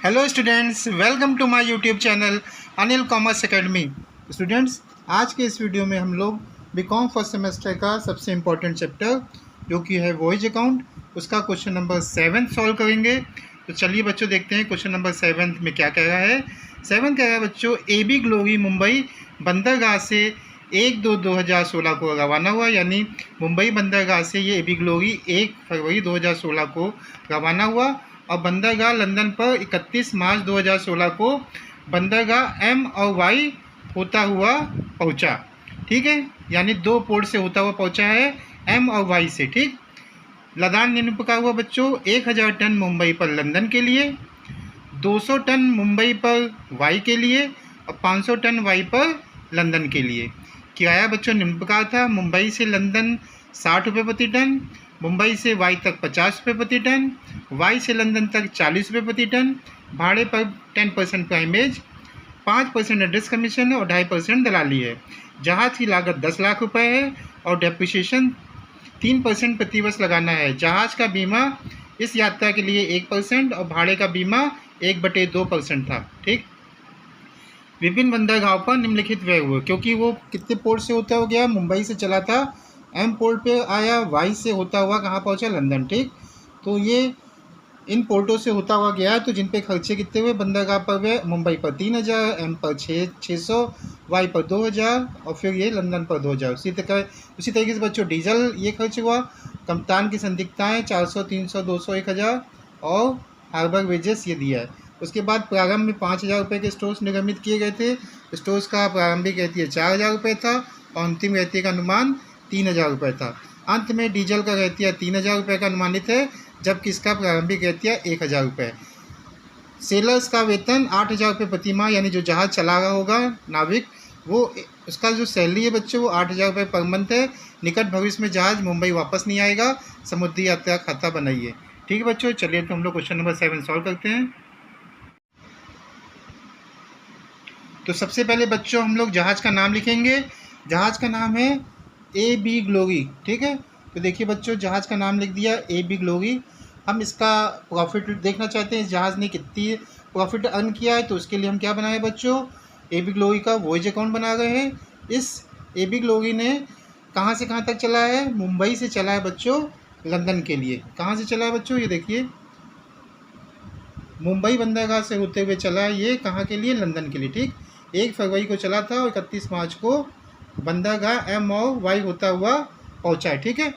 Hello students, welcome to my YouTube channel Anil commerce academy. Students, आज के इस video में हम लोग बीकॉम फर्स्ट सेमेस्टर का सबसे इम्पोर्टेंट चैप्टर जो कि है वॉयज अकाउंट, उसका क्वेश्चन नंबर 7 सॉल्व करेंगे। तो चलिए बच्चों, देखते हैं क्वेश्चन नंबर 7 में क्या कह रहा है। 7 कह रहा है बच्चों, AB ग्लोरी मुंबई बंदरगाह से 1/2/2016 को रवाना हुआ। यानी मुंबई बंदरगाह से ये AB ग्लोरी 1 फरवरी 2016 को रवाना हुआ और बंदरगाह लंदन पर 31 मार्च 2016 को बंदरगाह M और Y होता हुआ पहुंचा। ठीक है, यानी 2 पोर्ट से होता हुआ पहुंचा है, M और Y से। ठीक, लदान निम्न प्रकार हुआ बच्चों, 1000 टन मुंबई पर लंदन के लिए, 200 टन मुंबई पर Y के लिए और 500 टन Y पर लंदन के लिए। किराया बच्चों निम्न प्रकार था। मुंबई से लंदन 60 रुपये प्रति टन, मुंबई से वाई तक 50 रुपये प्रति टन, वाई से लंदन तक 40 रुपये प्रति टन। भाड़े पर 10% प्राइमेज, 5% एड्रेस कमीशन और 2.5% दलाली है। जहाज़ की लागत 10 लाख रुपए है और डेप्रिसिएशन 3% प्रतिवर्ष लगाना है। जहाज़ का बीमा इस यात्रा के लिए 1% और भाड़े का बीमा 1/2% था। ठीक, विभिन्न बंदरगाहों पर निम्नलिखित व्यय हुए, क्योंकि वो कितने पोर्ट से होता हो गया, मुंबई से चला था, M पोर्ट पे आया, Y से होता हुआ कहाँ पहुँचा, लंदन। ठीक, तो ये इन पोर्टों से होता हुआ गया। तो जिन पे खर्चे कितने हुए, बंदरगाह पर हुए मुंबई पर 3000, M पर 600, Y पर 2000 और फिर ये लंदन पर 2000। उसी तरीके से बच्चों डीजल ये खर्च हुआ। कप्तान की संदिग्धताएँ 400, 300, 200, 1000 और हार्बर वेजेस ये दिया है। उसके बाद प्रारंभ में 5000 रुपये के स्टोर्स निगमित किए गए थे। स्टोर्स का प्रारंभिक रहती है 4000 रुपये था और अंतिम रहती का अनुमान 3000 रुपये था। अंत में डीजल का रहती है 3000 रुपये का अनुमानित है, जबकि इसका प्रारंभिक रहती है 1000 रुपये। सेलर्स का वेतन 8000 रुपये प्रति माह, यानी जो जहाज़ चला रहा होगा नाविक, वो उसका जो सैलरी है बच्चों वो 8000 रुपये पर मंथ है। निकट भविष्य में जहाज़ मुंबई वापस नहीं आएगा। समुद्री यात्रा खाता बनाइए। ठीक है बच्चों, चलिए तो हम लोग क्वेश्चन नंबर 7 सॉल्व करते हैं। तो सबसे पहले बच्चों हम लोग जहाज़ का नाम लिखेंगे। जहाज़ का नाम है AB ग्लोरी। ठीक है, तो देखिए बच्चों, जहाज़ का नाम लिख दिया AB ग्लोरी। हम इसका प्रॉफिट देखना चाहते हैं, इस जहाज़ ने कितनी प्रॉफिट अर्न किया है। तो उसके लिए हम क्या बनाए बच्चों, AB ग्लोरी का वॉयज अकाउंट बना रहे हैं। इस AB ग्लोरी ने कहाँ से कहाँ तक चला है, मुंबई से चला है बच्चों लंदन के लिए। कहाँ से चला है बच्चों, ये देखिए मुंबई बंदरगाह से होते हुए चला है ये कहाँ के लिए, लंदन के लिए। ठीक, 1 फरवरी को चला था और 31 मार्च को बंदरगाह M और Y होता हुआ पहुंचा है। ठीक है,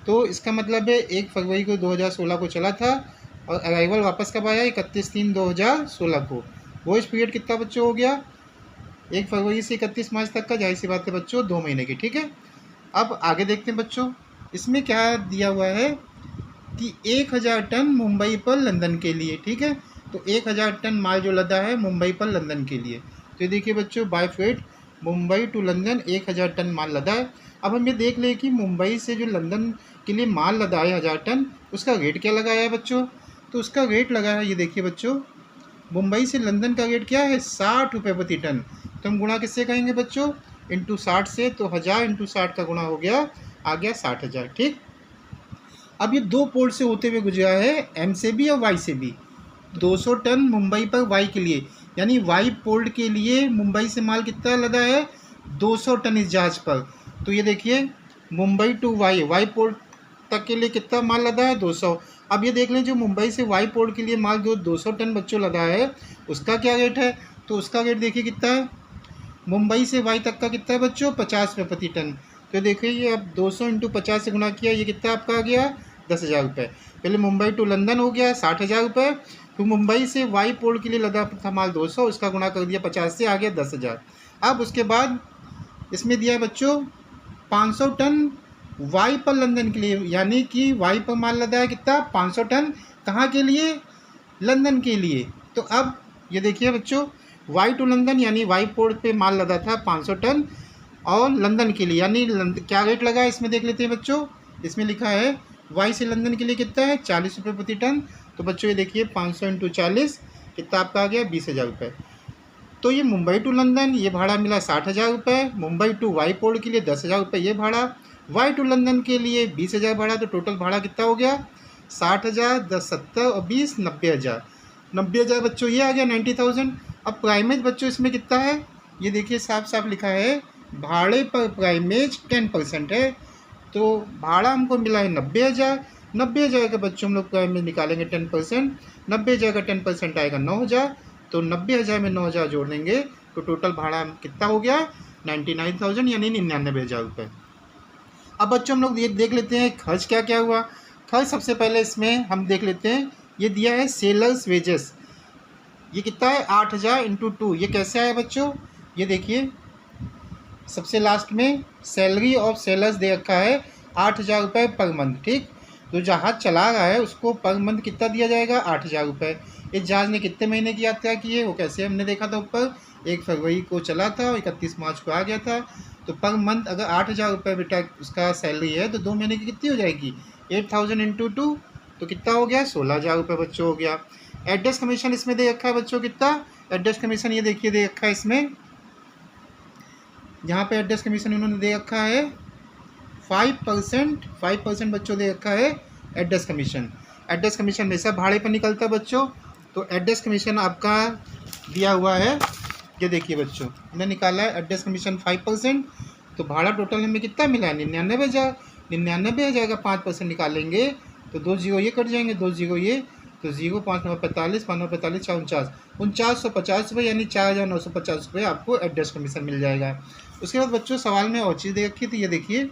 तो इसका मतलब है 1 फरवरी को 2016 को चला था और अराइवल वापस कब आया, 31/3/2016 को। वॉयज पीरियड कितना बच्चों हो गया, 1 फरवरी से 31 मार्च तक का, जाहिर सी बात है बच्चों 2 महीने की। ठीक है, अब आगे देखते हैं बच्चों, इसमें क्या दिया हुआ है कि 1000 टन मुंबई पर लंदन के लिए। ठीक है, तो 1000 टन माल जो लदा है मुंबई पर लंदन के लिए। तो ये देखिए बच्चों, by freight Mumbai to London 1000 ton माल लदा है। अब हम ये देख लें कि मुंबई से जो लंदन के लिए माल लदा है 1000 टन, उसका रेट क्या लगाया है बच्चों। तो उसका रेट लगा है, ये देखिए बच्चों, मुंबई से लंदन का रेट क्या है, 60 रुपये प्रति टन। तो हम गुणा किससे कहेंगे बच्चों, इंटू 60 से। तो 1000 इंटू 60 का गुणा हो गया, आ गया 60,000। ठीक, अब ये 2 पोर्ट से होते हुए गुजरा है, M से भी और Y से भी। 200 टन मुंबई पर Y के लिए, यानी Y पोर्ट के लिए मुंबई से माल कितना लदा है, 200 टन इस जहाज पर। तो ये देखिए मुंबई टू Y पोर्ट तक के लिए कितना माल लदा है, 200। अब ये देख लें, जो मुंबई से Y पोर्ट के लिए माल जो 200 टन बच्चों लदा है, उसका क्या रेट है। तो उसका रेट देखिए कितना है, मुंबई से Y तक का कितना है बच्चों, 50 रुपये प्रति टन। तो देखिए ये अब 200 इंटू 50 से गुणा किया, ये कितना आपका आ गया, 10,000 रुपये। पहले मुंबई टू लंदन हो गया 60,000 रुपये, तो मुंबई से Y पोर्ट के लिए लदा था माल 200, उसका गुणा कर दिया 50 से, आ गया 10,000। अब उसके बाद इसमें दिया है बच्चों 500 टन Y पर लंदन के लिए, यानी कि Y पर माल लदा है कितना, 500 टन, कहाँ के लिए, लंदन के लिए। तो अब ये देखिए बच्चों, Y टू लंदन यानी Y पोर्ट पे माल लदा था 500 टन और लंदन के लिए, यानी क्या रेट लगा है इसमें देख लेते हैं बच्चों। इसमें लिखा है Y से लंदन के लिए कितना है, 40 रुपये प्रति टन। तो बच्चों ये देखिए 500 इंटू 40 कितना आपका आ गया, 20,000 रुपये। तो ये मुंबई टू लंदन ये भाड़ा मिला 60,000 रुपये, मुंबई टू Y पोर्ट के लिए 10,000 रुपये ये भाड़ा, Y टू लंदन के लिए 20,000 भाड़ा। तो टोटल भाड़ा कितना हो गया, 60,000, 10, 70 और 20, 90,000। 90,000 बच्चों ये आ गया 90,000। अब प्राइमेज बच्चों इसमें कितना है, ये देखिए साफ साफ लिखा है भाड़े पर प्राइमेज 10% है। तो भाड़ा हमको मिला है 90,000। 90,000 का बच्चों हम लोग प्राइमेज निकालेंगे 10%। 90,000 का 10% आएगा 9,000। तो 90,000 में 9,000 जोड़ देंगे तो टोटल भाड़ा कितना हो गया 99,000 यानी 99,000 रुपये। अब बच्चों हम लोग ये देख लेते हैं खर्च क्या क्या हुआ। खर्च सबसे पहले इसमें हम देख लेते हैं, ये दिया है सेलर्स वेजेस, ये कितना है 8,000 इंटू 2। ये कैसे आया बच्चों, ये देखिए सबसे लास्ट में सैलरी ऑफ सेलर्स दे रखा है 8,000 रुपये पर मंथ। ठीक, तो जहाज चला रहा है उसको पर मंथ कितना दिया जाएगा 8,000 रुपये। इस जहाज ने कितने महीने की यात्रा की है वो कैसे हमने देखा था ऊपर, 1 फरवरी को चला था और 31 मार्च को आ गया था। तो पर मंथ अगर 8,000 रुपये बेटा उसका सैलरी है तो 2 महीने की कितनी हो जाएगी 8,000 इंटू 2, तो कितना हो गया 16,000 रुपये बच्चों हो गया। एड्रेस कमीशन इसमें दे रखा है बच्चों कितना, एड्रेस कमीशन ये देखिए दे रखा है इसमें, यहाँ पे एड्रेस कमीशन इन्होंने दे रखा है 5%। 5% बच्चों दे रखा है एड्रेस कमीशन। एड्रेस कमीशन हमेशा भाड़े पर निकलता है बच्चों, तो एड्रेस कमीशन आपका दिया हुआ है, ये देखिए बच्चों हमने निकाला है एड्रेस कमीशन 5%। तो भाड़ा टोटल हमें कितना मिला है 99,000। 99,000 का 5% निकालेंगे तो 2 जीरो ये कट जाएंगे, 2 जीरो ये, तो 0 5 9 45, 5 9 45 4 49, 4950 रुपये यानी 4,950 रुपये आपको एड्रेस कमीशन मिल जाएगा। उसके बाद बच्चों सवाल में और चीज़ दे रखी थी, ये देखिए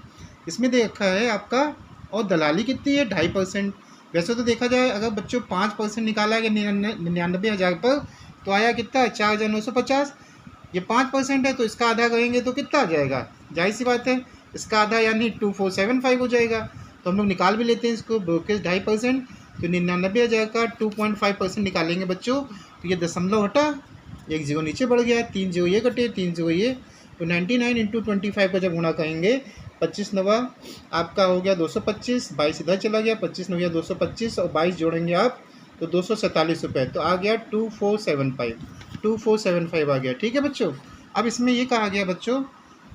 इसमें दे रखा है आपका और दलाली कितनी है 2.5%। वैसे तो देखा जाए अगर बच्चों 5% निकाला है 99,000 पर तो आया कितना 4,950। ये 5% है तो इसका आधा करेंगे तो कितना आ जाएगा, जाहिर सी बात है इसका आधा यानी 2475 हो जाएगा। तो हम लोग निकाल भी लेते हैं इसको, ब्रोकेज 2.5%, तो 99,000 का 2.5% निकालेंगे बच्चों तो ये दशमलव हटा, 1 जीरो नीचे बढ़ गया, 3 जीरो ये कटे, 3 जीरो ये, तो 99 इंटू 25 का जब गुणा करेंगे 25 नवा आपका हो गया 225, 22 इधर चला गया, 25 नवा 225 और 22 जोड़ेंगे आप तो 247 रुपये, तो आ गया 2475 आ गया। ठीक है बच्चों, अब इसमें ये कहा गया बच्चों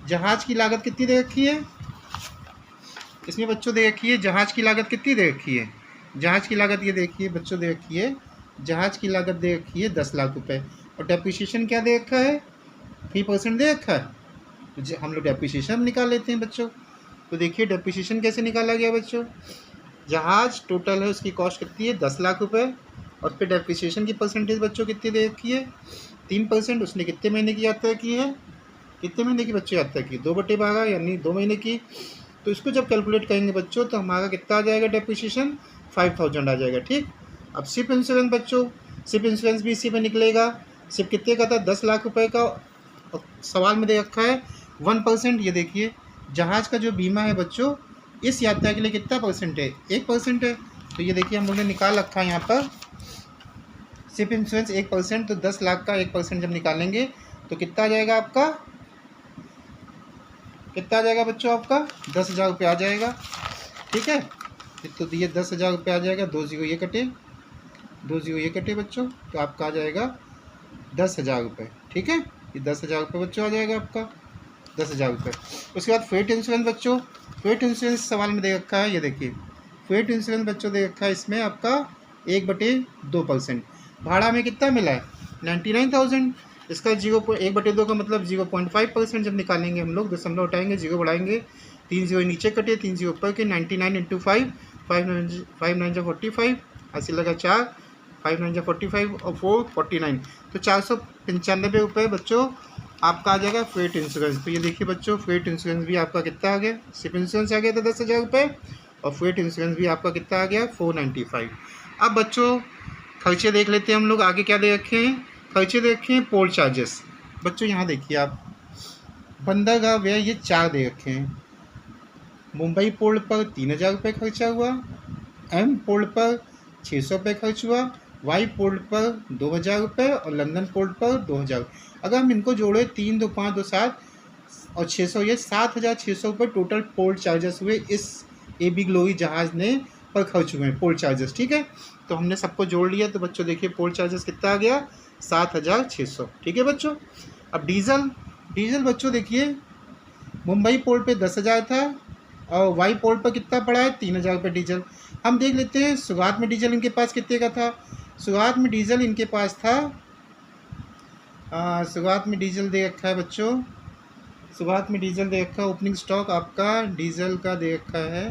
जहाज़ की लागत कितनी दे रखी है, इसमें बच्चों दे रखी है जहाज़ की लागत कितनी दे रखी है, जहाज़ की लागत ये देखिए बच्चों दे रखी है, जहाज़ की लागत दे रखी है 10 लाख रुपए और डेप्रिसिएशन क्या दे रखा है 3% दे रखा है। तो हम लोग डेप्रिसिएशन निकाल लेते हैं बच्चों। तो देखिए डेप्रिसिएशन कैसे निकाला गया बच्चों, जहाज़ टोटल है उसकी कॉस्ट कितनी है 10 लाख रुपए और फिर डेप्रिसिएशन की परसेंटेज बच्चों कितनी दे रखी है 3%। उसने कितने महीने की यात्रा की है, कितने महीने की बच्चों यात्रा की 2/12 यानी 2 महीने की। तो इसको जब कैलकुलेट करेंगे बच्चों तो हमारा कितना आ जाएगा डेप्रिसिएशन 5,000 आ जाएगा। ठीक, अब शिप इंश्योरेंस बच्चों, शिप इंश्योरेंस भी इसी पे निकलेगा। शिप कितने का था 10 लाख रुपए का, सवाल में दे रखा है 1%। ये देखिए जहाज़ का जो बीमा है बच्चों इस यात्रा के लिए कितना परसेंट है 1% है। तो ये देखिए हम लोगों ने निकाल रखा है यहाँ पर शिप इंश्योरेंस 1%, तो 10 लाख का 1% जब निकालेंगे तो कितना आ जाएगा आपका, कितना आ जाएगा बच्चों आपका 10,000 रुपये आ जाएगा। ठीक है, तो ये 10,000 रुपये आ जाएगा, 2 जीरो ये कटे, 2 जीरो ये कटे बच्चों, तो आपका आ जाएगा 10,000 रुपये। ठीक है, ये 10,000 रुपये बच्चों आ जाएगा आपका 10,000 रुपये। उसके बाद फ्रेट इंश्योरेंस बच्चों, फ्रेट इंश्योरेंस सवाल में दे रखा है, ये देखिए फ्रेट इंश्योरेंस बच्चों दे रखा है इसमें आपका 1/2%। भाड़ा में कितना मिला है 99,000, इसका 1/2 का मतलब 0.5% जब निकालेंगे हम लोग दशमलव उठाएंगे 0 बढ़ाएंगे, 3 जीरो नीचे कटे, 3 जीरो ऊपर के, 99 इंटू 5, 5 9 45, ऐसे लगा 4, 5 9 45 और 4 49, तो 495 रुपये बच्चों आपका आ जाएगा फ्रेट इंश्योरेंस। तो ये देखिए बच्चों फ्रेट इंश्योरेंस भी आपका कितना आ गया, शिप इंश्योरेंस आ गया था 10,000 रुपये और फ्रेट इंश्योरेंस भी आपका कितना आ गया 495। अब बच्चों खर्चे देख लेते हैं हम लोग, आगे क्या दे रखे हैं, खर्चे दे रखे हैं पोर्ट चार्जेस। बच्चों यहाँ देखिए आप बंदरगाह व्यय ये 4 दे रखे हैं। मुंबई पोर्ट पर 3,000 रुपये खर्चा हुआ, एम पोर्ट पर 600 रुपये खर्च हुआ, वाई पोर्ट पर 2,000 रुपये और लंदन पोर्ट पर 2,000। अगर हम इनको जोड़े 3 2 5 2 7 और 600 ये 7,600 रुपये टोटल पोर्ट चार्जेस हुए इस AB ग्लोरी जहाज़ ने पर खर्च हुए हैं पोर्ट चार्जेस। ठीक है, तो हमने सबको जोड़ लिया, तो बच्चों देखिए पोर्ट चार्जेस कितना आ गया 7,600। ठीक है बच्चों, अब डीजल बच्चों देखिए मुंबई पोर्ट पे 10,000 था और वाई पोर्ट पर कितना पड़ा है 3,000 रुपये डीजल। हम देख लेते हैं शुरुआत में डीजल इनके पास कितने का था, शुरुआत में डीजल इनके पास था, शुरुआत में डीजल दे रखा है बच्चों, शुरुआत में डीजल दे रखा है, ओपनिंग स्टॉक आपका डीजल का दे रखा है।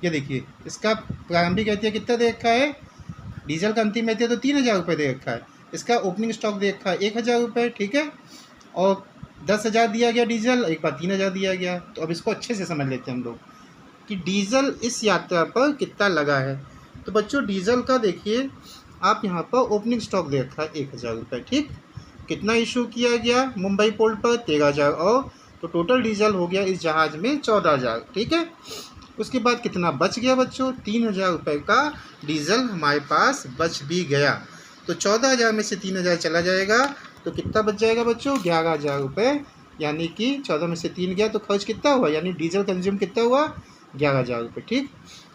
ये देखिए इसका प्रारंभिक एहतिया कितना दे रखा है, डीजल का अंतिम एहतिया तो 3,000 रुपये दे रखा है, इसका ओपनिंग स्टॉक दे रखा है 1,000 रुपये, ठीक है, और 10,000 दिया गया डीजल, एक बार 3,000 दिया गया। तो अब इसको अच्छे से समझ लेते हैं हम लोग कि डीजल इस यात्रा पर कितना लगा है। तो बच्चों डीजल का देखिए आप यहाँ पर ओपनिंग स्टॉक दे रखा है 1,000 रुपये, ठीक, कितना इशू किया गया मुंबई पोर्ट पर 13,000, और तो टोटल डीजल हो गया इस जहाज़ में 14,000, ठीक है। उसके बाद कितना बच गया बच्चों, 3,000 रुपये का डीजल हमारे पास बच भी गया। तो 14,000 में से 3,000 चला जाएगा तो कितना बच जाएगा बच्चों, 11,000 रुपये, यानी कि 14 में से 3 गया तो खर्च कितना हुआ, यानी डीजल कंज्यूम कितना हुआ, 11,000 रुपये, ठीक।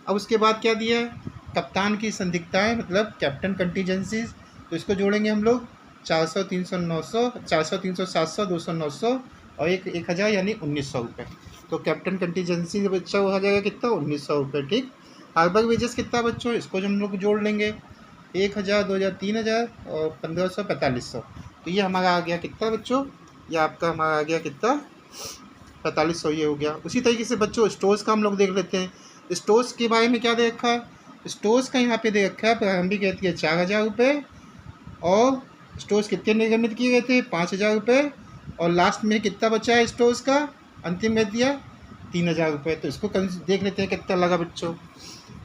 अब उसके बाद क्या दिया है, कप्तान की संदिग्धताएँ, मतलब कैप्टन कंटीजेंसीज, तो इसको जोड़ेंगे हम लोग 400, 300, 900, 400, 300, 700, 200, 900 और 1,000 यानी 1,900 रुपये। तो कैप्टन कंटीजेंसी बच्चा हो जाएगा कितना, 1,900 रुपये, ठीक। हार्बर वेजेस कितना बच्चों, इसको हम लोग जोड़ लेंगे 1,000, 2,000, 3,000 और 1,500, 4,500। तो ये हमारा आ गया कितना बच्चों, ये आपका हमारा आ गया कितना, 4,500 ये हो गया। उसी तरीके से बच्चों स्टोर्स का हम लोग देख लेते हैं। स्टोर्स के बारे में क्या दे रखा है, स्टोर्स का यहाँ पे दे रखा है प्रारंभिक कहती है 4,000 रुपये, और स्टोर्स कितने निर्गमित किए गए थे, 5,000 रुपये, और लास्ट में कितना बचा है स्टोर्स का अंतिम में दिया 3,000 रुपये। तो इसको देख लेते हैं कितना लगा बच्चों।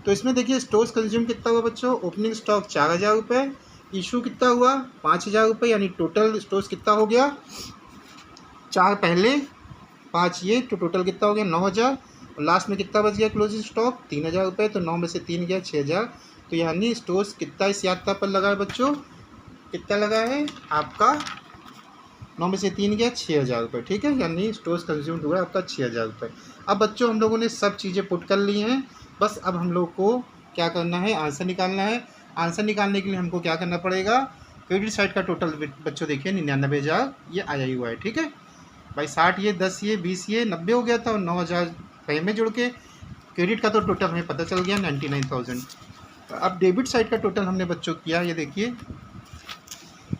तो इसमें देखिए स्टोर्स कंज्यूम कितना हुआ बच्चों, ओपनिंग स्टॉक 4,000 रुपये, इशू कितना हुआ 5,000 रुपये, यानी टोटल स्टोर्स कितना हो गया, 4 पहले 5 ये, तो टोटल कितना हो गया 9,000, और लास्ट में कितना बच गया क्लोजिंग स्टॉक 3,000 रुपये, तो 9 में से 3 गया 6,000। तो यानी स्टोर्स कितना इस यात्रा पर लगा है बच्चों, कितना लगा है आपका, 9 में से 3 गया 6,000 रुपये, ठीक है, यानी स्टोर्स कंज्यूम हुआ आपका 6,000 रुपये। अब बच्चों हम लोगों ने सब चीज़ें पुट कर ली हैं, बस अब हम लोग को क्या करना है, आंसर निकालना है। आंसर निकालने के लिए हमको क्या करना पड़ेगा, क्रेडिट साइड का टोटल बच्चों देखिए 99,000 ये आया ही हुआ है, ठीक है भाई, 60 ये 10 ये 20 ये 90 हो गया था, और 9,000 कहीं में जुड़ के क्रेडिट का तो टोटल हमें पता चल गया 99,000। अब डेबिट साइड का टोटल हमने बच्चों किया, ये देखिए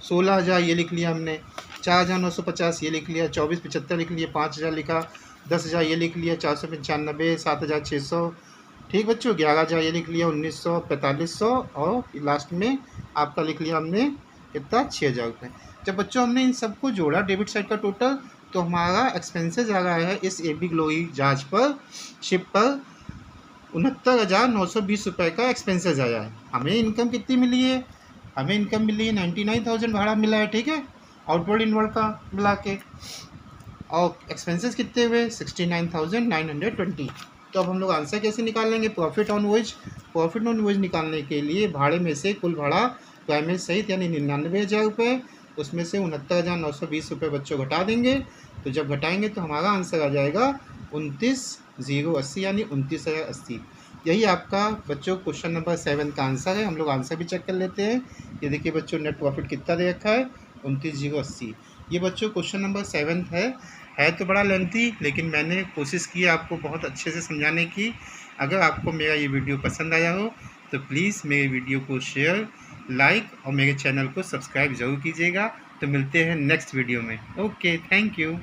16,000 ये लिख लिया हमने, 4,950 ये लिख लिया, 24,75 लिख लिया, 5,000 लिखा, 10,000 ये लिख लिया, 495, 7,600, ठीक बच्चों, 11,000 ये लिख लिया, 1,900, 4,500, और लास्ट में आपका लिख लिया हमने कितना 6,000 रुपये। जब बच्चों हमने इन सबको जोड़ा डेबिट साइड का टोटल, तो हमारा एक्सपेंसेस आ रहा है इस AB ग्लोरी जहाज पर, शिप पर 69,920 रुपये का एक्सपेंसेस आया है। हमें इनकम कितनी मिली है, हमें इनकम मिली है 99,000 भाड़ा मिला है, ठीक है, आउटवर्ड इनवर्ड का मिला के, और एक्सपेंसेस कितने हुए 69,920। तो अब हम लोग आंसर कैसे निकालेंगे, profit on voyage. Profit on voyage निकालने के लिए भाड़े में से कुल भाड़ा प्राइमेज सहित यानी 99,000 रुपये, उसमें से 69,920 रुपये बच्चों घटा देंगे। तो जब घटाएंगे तो हमारा आंसर आ जाएगा 29,080 यानी 29,080। यही आपका बच्चों क्वेश्चन नंबर 7 का आंसर है। हम लोग आंसर भी चेक कर लेते हैं। ये देखिए बच्चों नेट प्रॉफिट कितना दे रखा है 29,080। ये बच्चों क्वेश्चन नंबर 7 है तो बड़ा लेंथी, लेकिन मैंने कोशिश की आपको बहुत अच्छे से समझाने की। अगर आपको मेरा ये वीडियो पसंद आया हो तो प्लीज़ मेरे वीडियो को शेयर, लाइक और मेरे चैनल को सब्सक्राइब ज़रूर कीजिएगा। तो मिलते हैं नेक्स्ट वीडियो में। Okay, thank you.